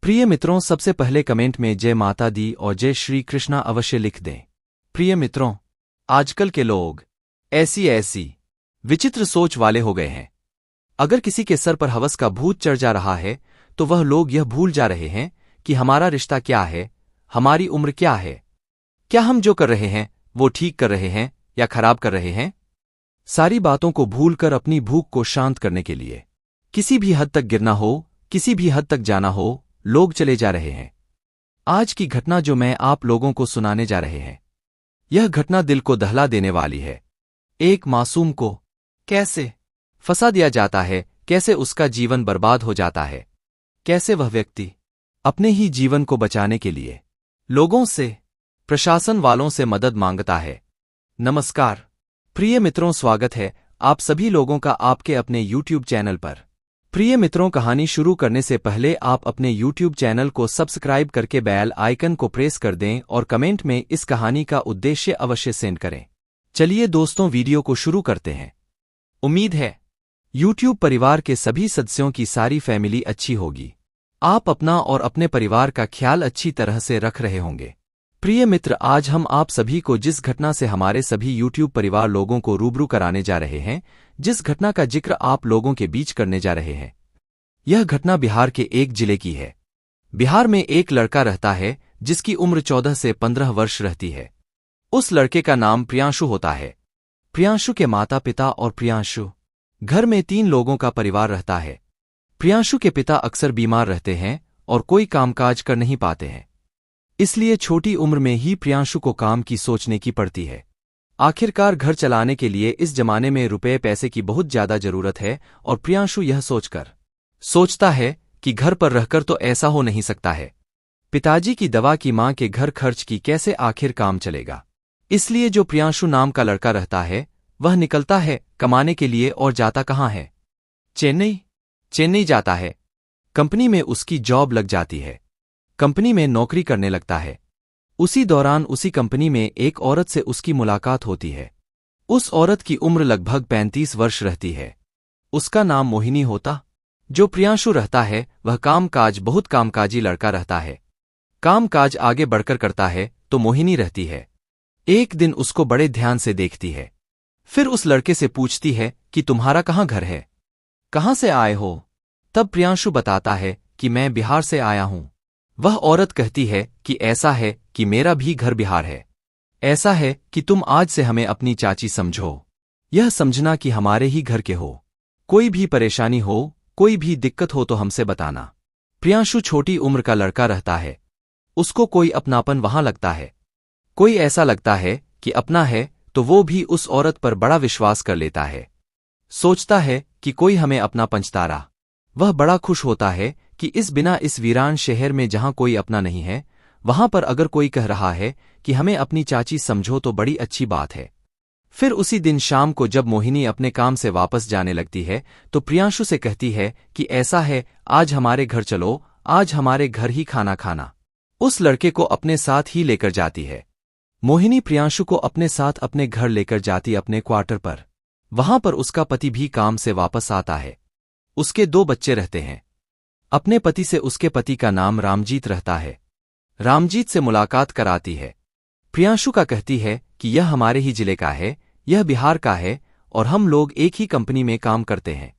प्रिय मित्रों, सबसे पहले कमेंट में जय माता दी और जय श्री कृष्णा अवश्य लिख दें। प्रिय मित्रों, आजकल के लोग ऐसी विचित्र सोच वाले हो गए हैं। अगर किसी के सर पर हवस का भूत चढ़ जा रहा है तो वह लोग यह भूल जा रहे हैं कि हमारा रिश्ता क्या है, हमारी उम्र क्या है, क्या हम जो कर रहे हैं वो ठीक कर रहे हैं या खराब कर रहे हैं। सारी बातों को भूलकर अपनी भूख को शांत करने के लिए किसी भी हद तक गिरना हो, किसी भी हद तक जाना हो, लोग चले जा रहे हैं। आज की घटना जो मैं आप लोगों को सुनाने जा रहे हैं, यह घटना दिल को दहला देने वाली है। एक मासूम को कैसे फंसा दिया जाता है, कैसे उसका जीवन बर्बाद हो जाता है, कैसे वह व्यक्ति अपने ही जीवन को बचाने के लिए लोगों से, प्रशासन वालों से मदद मांगता है। नमस्कार प्रिय मित्रों, स्वागत है आप सभी लोगों का आपके अपने YouTube चैनल पर। प्रिय मित्रों, कहानी शुरू करने से पहले आप अपने YouTube चैनल को सब्सक्राइब करके बेल आइकन को प्रेस कर दें और कमेंट में इस कहानी का उद्देश्य अवश्य सेंड करें। चलिए दोस्तों, वीडियो को शुरू करते हैं। उम्मीद है YouTube परिवार के सभी सदस्यों की सारी फैमिली अच्छी होगी। आप अपना और अपने परिवार का ख्याल अच्छी तरह से रख रहे होंगे। प्रिय मित्र, आज हम आप सभी को जिस घटना से हमारे सभी YouTube परिवार लोगों को रूबरू कराने जा रहे हैं, जिस घटना का जिक्र आप लोगों के बीच करने जा रहे हैं, यह घटना बिहार के एक जिले की है। बिहार में एक लड़का रहता है जिसकी उम्र 14 से 15 वर्ष रहती है। उस लड़के का नाम प्रियांशु होता है। प्रियांशु के माता पिता और प्रियांशु घर में 3 लोगों का परिवार रहता है। प्रियांशु के पिता अक्सर बीमार रहते हैं और कोई कामकाज कर नहीं पाते हैं, इसलिए छोटी उम्र में ही प्रियांशु को काम की सोचने की पड़ती है। आखिरकार घर चलाने के लिए इस जमाने में रुपए पैसे की बहुत ज्यादा जरूरत है और प्रियांशु यह सोचता है कि घर पर रहकर तो ऐसा हो नहीं सकता है। पिताजी की दवा की मां के घर खर्च की कैसे आखिर काम चलेगा। इसलिए जो प्रियांशु नाम का लड़का रहता है वह निकलता है कमाने के लिए और जाता कहाँ है? चेन्नई जाता है। कंपनी में उसकी जॉब लग जाती है। कंपनी में नौकरी करने लगता है। उसी दौरान उसी कंपनी में एक औरत से उसकी मुलाकात होती है। उस औरत की उम्र लगभग 35 वर्ष रहती है। उसका नाम मोहिनी होता। जो प्रियांशु रहता है वह कामकाज बहुत कामकाजी लड़का रहता है। कामकाज आगे बढ़कर करता है तो मोहिनी रहती है। एक दिन उसको बड़े ध्यान से देखती है। फिर उस लड़के से पूछती है कि तुम्हारा कहाँ घर है, कहाँ से आए हो? तब प्रियांशु बताता है कि मैं बिहार से आया हूं। वह औरत कहती है कि ऐसा है कि मेरा भी घर बिहार है। ऐसा है कि तुम आज से हमें अपनी चाची समझो। यह समझना कि हमारे ही घर के हो। कोई भी परेशानी हो, कोई भी दिक्कत हो तो हमसे बताना। प्रियांशु छोटी उम्र का लड़का रहता है। उसको कोई अपनापन वहां लगता है। कोई ऐसा लगता है कि अपना है तो वो भी उस औरत पर बड़ा विश्वास कर लेता है। सोचता है कि कोई हमें अपना पंचतारा। वह बड़ा खुश होता है कि इस वीरान शहर में जहां कोई अपना नहीं है, वहां पर अगर कोई कह रहा है कि हमें अपनी चाची समझो तो बड़ी अच्छी बात है। फिर उसी दिन शाम को जब मोहिनी अपने काम से वापस जाने लगती है तो प्रियांशु से कहती है कि ऐसा है, आज हमारे घर चलो, आज हमारे घर ही खाना खाना। उस लड़के को अपने साथ ही लेकर जाती है। मोहिनी प्रियांशु को अपने साथ अपने घर लेकर जाती अपने क्वार्टर पर। वहां पर उसका पति भी काम से वापस आता है। उसके 2 बच्चे रहते हैं। अपने पति से उसके पति का नाम रामजीत रहता है। रामजीत से मुलाकात कराती है। प्रियांशु का कहती है कि यह हमारे ही जिले का है, यह बिहार का है और हम लोग एक ही कंपनी में काम करते हैं।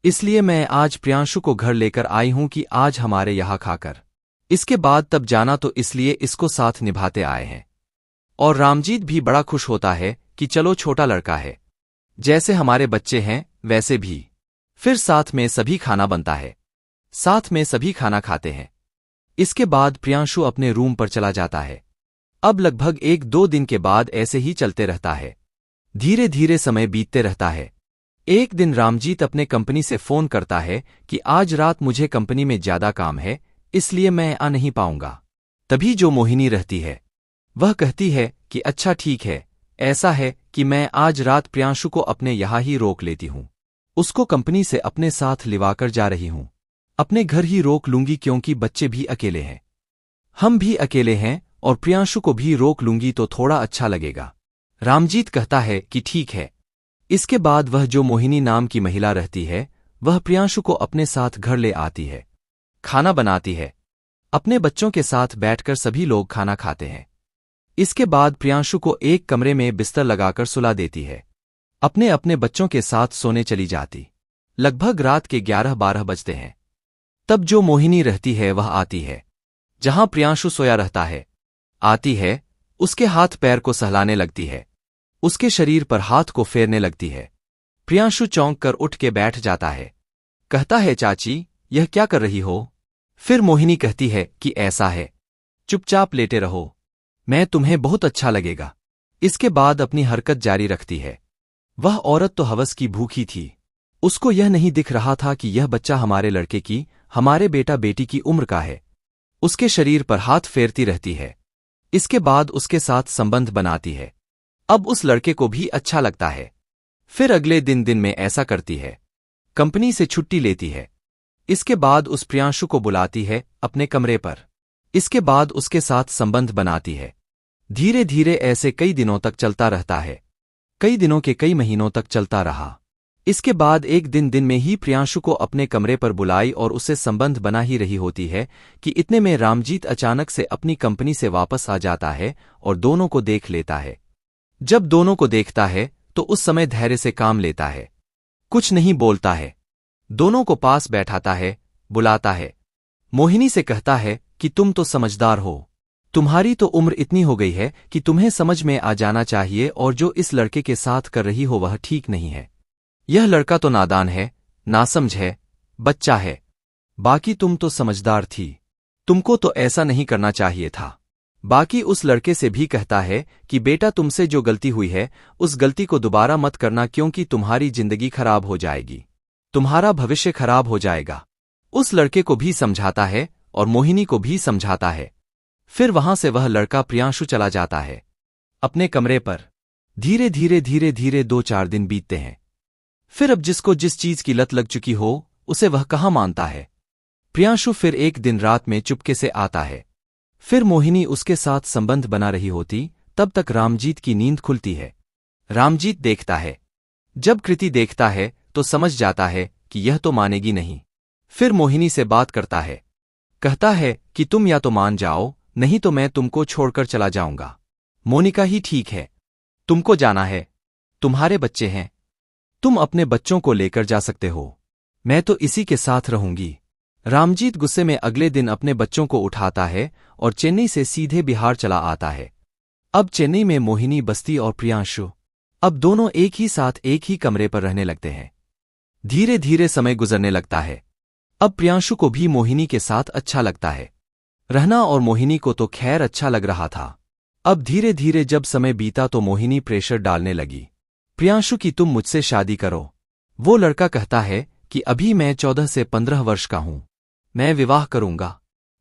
इसलिए मैं आज प्रियांशु को घर लेकर आई हूं कि आज हमारे यहां खाकर इसके बाद तब जाना, तो इसलिए इसको साथ निभाते आए हैं। और रामजीत भी बड़ा खुश होता है कि चलो, छोटा लड़का है, जैसे हमारे बच्चे हैं वैसे भी। फिर साथ में सभी खाना बनता है, साथ में सभी खाना खाते हैं। इसके बाद प्रियांशु अपने रूम पर चला जाता है। अब लगभग 1-2 दिन के बाद ऐसे ही चलते रहता है। धीरे धीरे समय बीतते रहता है। एक दिन रामजीत अपने कंपनी से फोन करता है कि आज रात मुझे कंपनी में ज्यादा काम है, इसलिए मैं आ नहीं पाऊंगा। तभी जो मोहिनी रहती है वह कहती है कि अच्छा ठीक है, ऐसा है कि मैं आज रात प्रियांशु को अपने यहां ही रोक लेती हूं। उसको कंपनी से अपने साथ लिवाकर जा रही हूं। अपने घर ही रोक लूंगी क्योंकि बच्चे भी अकेले हैं, हम भी अकेले हैं और प्रियांशु को भी रोक लूंगी तो थोड़ा अच्छा लगेगा। रामजीत कहता है कि ठीक है। इसके बाद वह जो मोहिनी नाम की महिला रहती है वह प्रियांशु को अपने साथ घर ले आती है। खाना बनाती है, अपने बच्चों के साथ बैठकर सभी लोग खाना खाते हैं। इसके बाद प्रियांशु को एक कमरे में बिस्तर लगाकर सुला देती है। अपने अपने बच्चों के साथ सोने चली जाती। लगभग रात के 11-12 बजते हैं। तब जो मोहिनी रहती है वह आती है जहां प्रियांशु सोया रहता है। आती है, उसके हाथ पैर को सहलाने लगती है, उसके शरीर पर हाथ को फेरने लगती है। प्रियांशु चौंक कर उठ के बैठ जाता है। कहता है, चाची यह क्या कर रही हो? फिर मोहिनी कहती है कि ऐसा है, चुपचाप लेटे रहो, मैं तुम्हें बहुत अच्छा लगेगा। इसके बाद अपनी हरकत जारी रखती है। वह औरत तो हवस की भूखी थी। उसको यह नहीं दिख रहा था कि यह बच्चा हमारे लड़के की, हमारे बेटा बेटी की उम्र का है। उसके शरीर पर हाथ फेरती रहती है। इसके बाद उसके साथ संबंध बनाती है। अब उस लड़के को भी अच्छा लगता है। फिर अगले दिन में ऐसा करती है, कंपनी से छुट्टी लेती है। इसके बाद उस प्रियांशु को बुलाती है अपने कमरे पर। इसके बाद उसके साथ संबंध बनाती है। धीरे धीरे ऐसे कई दिनों तक चलता रहता है। कई दिनों के कई महीनों तक चलता रहा। इसके बाद एक दिन में ही प्रियांशु को अपने कमरे पर बुलाई और उससे संबंध बना ही रही होती है कि इतने में रामजीत अचानक से अपनी कंपनी से वापस आ जाता है और दोनों को देख लेता है। जब दोनों को देखता है तो उस समय धैर्य से काम लेता है, कुछ नहीं बोलता है। दोनों को पास बैठाता है, बुलाता है। मोहिनी से कहता है कि तुम तो समझदार हो, तुम्हारी तो उम्र इतनी हो गई है कि तुम्हें समझ में आ जाना चाहिए, और जो इस लड़के के साथ कर रही हो वह ठीक नहीं है। यह लड़का तो नादान है, नासमझ है, बच्चा है। बाकी तुम तो समझदार थी, तुमको तो ऐसा नहीं करना चाहिए था। बाकी उस लड़के से भी कहता है कि बेटा तुमसे जो गलती हुई है उस गलती को दोबारा मत करना, क्योंकि तुम्हारी जिंदगी खराब हो जाएगी, तुम्हारा भविष्य खराब हो जाएगा। उस लड़के को भी समझाता है और मोहिनी को भी समझाता है। फिर वहां से वह लड़का प्रियांशु चला जाता है अपने कमरे पर। धीरे धीरे 2-4 दिन बीतते हैं। फिर अब जिसको जिस चीज की लत लग चुकी हो उसे वह कहाँ मानता है। प्रियांशु फिर एक दिन रात में चुपके से आता है। फिर मोहिनी उसके साथ संबंध बना रही होती, तब तक रामजीत की नींद खुलती है। रामजीत देखता है। जब कृति देखता है तो समझ जाता है कि यह तो मानेगी नहीं। फिर मोहिनी से बात करता है। कहता है कि तुम या तो मान जाओ, नहीं तो मैं तुमको छोड़कर चला जाऊंगा। मोनिका ही ठीक है, तुमको जाना है, तुम्हारे बच्चे हैं, तुम अपने बच्चों को लेकर जा सकते हो, मैं तो इसी के साथ रहूंगी। रामजीत गुस्से में अगले दिन अपने बच्चों को उठाता है और चेन्नई से सीधे बिहार चला आता है। अब चेन्नई में मोहिनी बस्ती और प्रियांशु अब दोनों एक ही साथ एक ही कमरे पर रहने लगते हैं। धीरे धीरे समय गुजरने लगता है। अब प्रियांशु को भी मोहिनी के साथ अच्छा लगता है रहना, और मोहिनी को तो खैर अच्छा लग रहा था। अब धीरे धीरे जब समय बीता तो मोहिनी प्रेशर डालने लगी, प्रियांशु की तुम मुझसे शादी करो। वो लड़का कहता है कि अभी मैं 14 से 15 वर्ष का हूं, मैं विवाह करूंगा,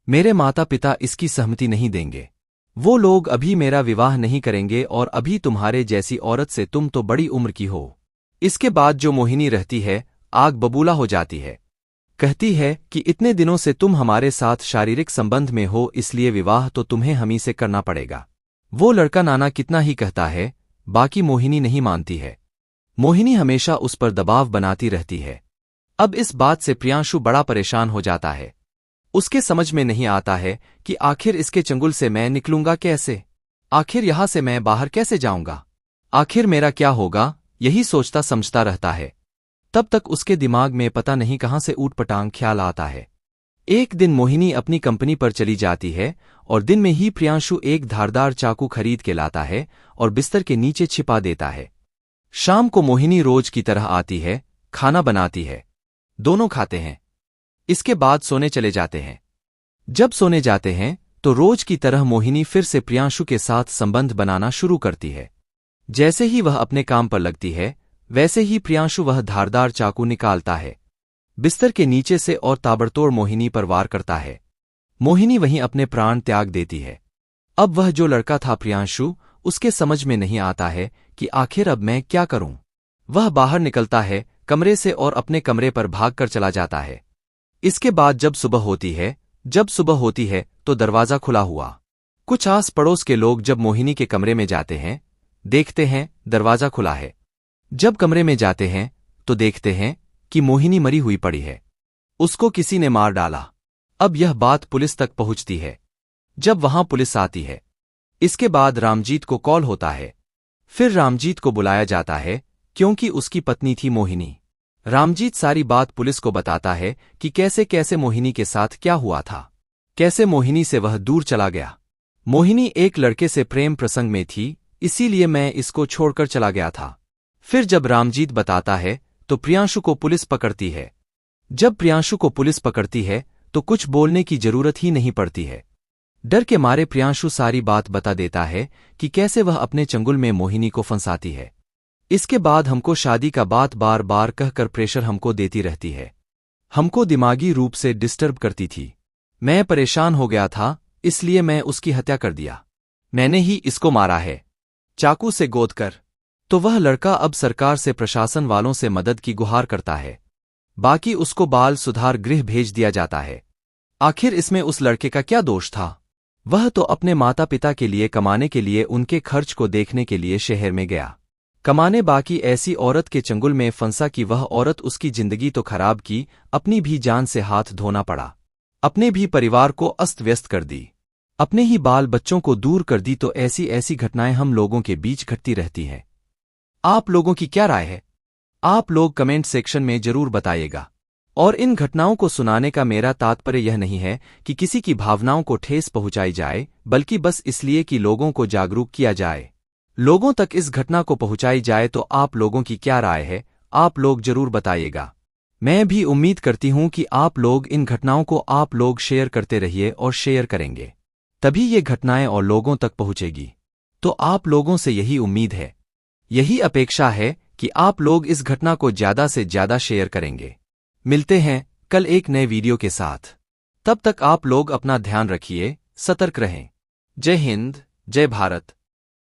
मेरे माता पिता इसकी सहमति नहीं देंगे, वो लोग अभी मेरा विवाह नहीं करेंगे, और अभी तुम्हारे जैसी औरत से तुम तो बड़ी उम्र की हो। इसके बाद जो मोहिनी रहती है आग बबूला हो जाती है। कहती है कि इतने दिनों से तुम हमारे साथ शारीरिक संबंध में हो, इसलिए विवाह तो तुम्हें हमी से करना पड़ेगा। वो लड़का नाना कितना ही कहता है, बाकी मोहिनी नहीं मानती है। मोहिनी हमेशा उस पर दबाव बनाती रहती है। अब इस बात से प्रियांशु बड़ा परेशान हो जाता है। उसके समझ में नहीं आता है कि आखिर इसके चंगुल से मैं निकलूंगा कैसे, आखिर यहां से मैं बाहर कैसे जाऊंगा, आखिर मेरा क्या होगा, यही सोचता समझता रहता है। तब तक उसके दिमाग में पता नहीं कहां से ऊटपटांग ख्याल आता है। एक दिन मोहिनी अपनी कंपनी पर चली जाती है और दिन में ही प्रियांशु एक धारदार चाकू खरीद के लाता है और बिस्तर के नीचे छिपा देता है। शाम को मोहिनी रोज की तरह आती है, खाना बनाती है, दोनों खाते हैं। इसके बाद सोने चले जाते हैं। जब सोने जाते हैं तो रोज की तरह मोहिनी फिर से प्रियांशु के साथ संबंध बनाना शुरू करती है। जैसे ही वह अपने काम पर लगती है वैसे ही प्रियांशु वह धारदार चाकू निकालता है बिस्तर के नीचे से और ताबड़तोड़ मोहिनी पर वार करता है। मोहिनी वहीं अपने प्राण त्याग देती है। अब वह जो लड़का था प्रियांशु, उसके समझ में नहीं आता है कि आखिर अब मैं क्या करूं। वह बाहर निकलता है कमरे से और अपने कमरे पर भागकर चला जाता है। इसके बाद जब सुबह होती है तो दरवाजा खुला हुआ। कुछ आस पड़ोस के लोग जब मोहिनी के कमरे में जाते हैं, देखते हैं दरवाजा खुला है। जब कमरे में जाते हैं तो देखते हैं कि मोहिनी मरी हुई पड़ी है, उसको किसी ने मार डाला। अब यह बात पुलिस तक पहुंचती है। जब वहां पुलिस आती है, इसके बाद रामजीत को कॉल होता है। फिर रामजीत को बुलाया जाता है क्योंकि उसकी पत्नी थी मोहिनी। रामजीत सारी बात पुलिस को बताता है कि कैसे कैसे मोहिनी के साथ क्या हुआ था, कैसे मोहिनी से वह दूर चला गया। मोहिनी एक लड़के से प्रेम प्रसंग में थी, इसीलिए मैं इसको छोड़कर चला गया था। फिर जब रामजीत बताता है तो प्रियांशु को पुलिस पकड़ती है। जब प्रियांशु को पुलिस पकड़ती है तो कुछ बोलने की जरूरत ही नहीं पड़ती है। डर के मारे प्रियांशु सारी बात बता देता है कि कैसे वह अपने चंगुल में मोहिनी को फंसाती है। इसके बाद हमको शादी का बात बार बार कहकर प्रेशर हमको देती रहती है, हमको दिमागी रूप से डिस्टर्ब करती थी। मैं परेशान हो गया था, इसलिए मैं उसकी हत्या कर दिया। मैंने ही इसको मारा है, चाकू से गोद कर। तो वह लड़का अब सरकार से प्रशासन वालों से मदद की गुहार करता है। बाकी उसको बाल सुधार गृह भेज दिया जाता है। आखिर इसमें उस लड़के का क्या दोष था? वह तो अपने माता पिता के लिए कमाने के लिए उनके खर्च को देखने के लिए शहर में गया कमाने। बाकी ऐसी औरत के चंगुल में फंसा कि वह औरत उसकी जिंदगी तो खराब की, अपनी भी जान से हाथ धोना पड़ा, अपने भी परिवार को अस्त व्यस्त कर दी, अपने ही बाल बच्चों को दूर कर दी। तो ऐसी ऐसी घटनाएं हम लोगों के बीच घटती रहती हैं। आप लोगों की क्या राय है? आप लोग कमेंट सेक्शन में जरूर बताइएगा। और इन घटनाओं को सुनाने का मेरा तात्पर्य यह नहीं है कि किसी की भावनाओं को ठेस पहुंचाई जाए, बल्कि बस इसलिए कि लोगों को जागरूक किया जाए, लोगों तक इस घटना को पहुंचाई जाए। तो आप लोगों की क्या राय है? आप लोग जरूर बताइएगा। मैं भी उम्मीद करती हूं कि आप लोग इन घटनाओं को आप लोग शेयर करते रहिए और शेयर करेंगे, तभी ये घटनाएं और लोगों तक पहुंचेगी। तो आप लोगों से यही उम्मीद है, यही अपेक्षा है कि आप लोग इस घटना को ज्यादा से ज्यादा शेयर करेंगे। मिलते हैं कल एक नए वीडियो के साथ। तब तक आप लोग अपना ध्यान रखिए, सतर्क रहें। जय हिंद, जय भारत।